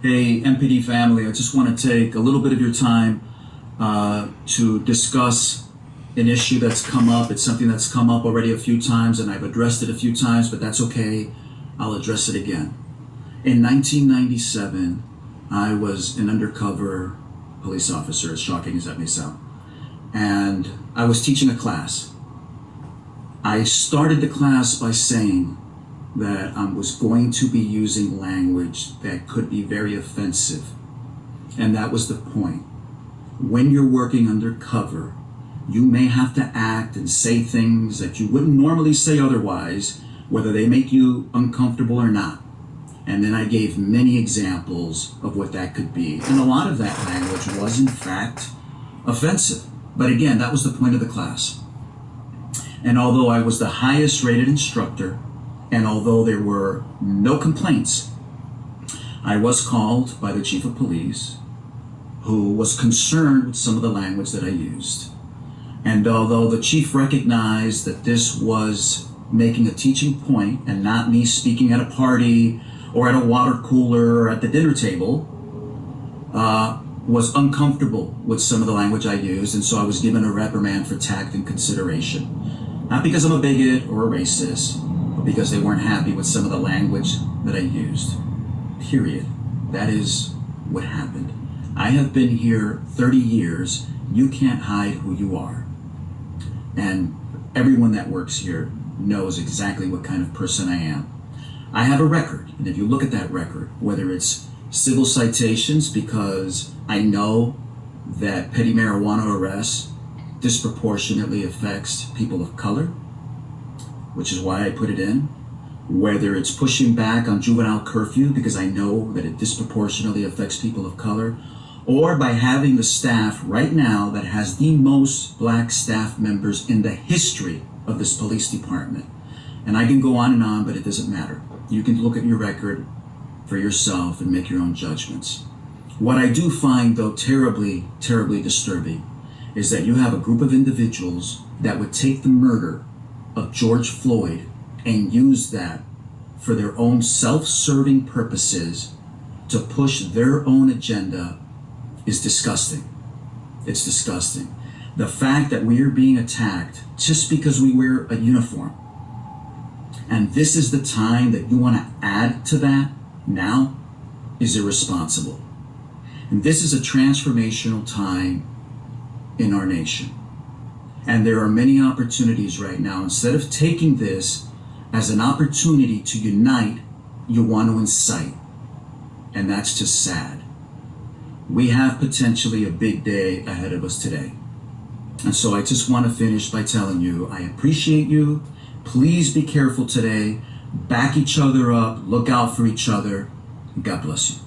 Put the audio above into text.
Hey, MPD family, I just want to take a little bit of your time to discuss an issue that's come up. It's something that's come up already a few times, and I've addressed it a few times, but that's okay. I'll address it again. In 1997, I was an undercover police officer, as shocking as that may sound, and I was teaching a class. I started the class by saying that I was going to be using language that could be very offensive. And that was the point. When you're working undercover, you may have to act and say things that you wouldn't normally say otherwise, whether they make you uncomfortable or not. And then I gave many examples of what that could be. And a lot of that language was in fact offensive. But again, that was the point of the class. And although I was the highest rated instructor, and although there were no complaints, I was called by the chief of police, who was concerned with some of the language that I used. And although the chief recognized that this was making a teaching point and not me speaking at a party or at a water cooler or at the dinner table, was uncomfortable with some of the language I used, and so I was given a reprimand for tact and consideration. Not because I'm a bigot or a racist, but because they weren't happy with some of the language that I used. Period. That is what happened. I have been here 30 years. You can't hide who you are. And everyone that works here knows exactly what kind of person I am. I have a record, and if you look at that record, whether it's civil citations because I know that petty marijuana arrests disproportionately affects people of color, which is why I put it in, whether it's pushing back on juvenile curfew because I know that it disproportionately affects people of color, or by having the staff right now that has the most black staff members in the history of this police department. And I can go on, but it doesn't matter. You can look at your record for yourself and make your own judgments. What I do find, though, terribly, terribly disturbing is that you have a group of individuals that would take the murder of George Floyd and use that for their own self-serving purposes to push their own agenda is disgusting. It's disgusting. The fact that we are being attacked just because we wear a uniform, and this is the time that you want to add to that now, is irresponsible. And this is a transformational time in our nation. And there are many opportunities right now. Instead of taking this as an opportunity to unite, you want to incite. And that's just sad. We have potentially a big day ahead of us today. And so I just want to finish by telling you, I appreciate you. Please be careful today. Back each other up. Look out for each other. God bless you.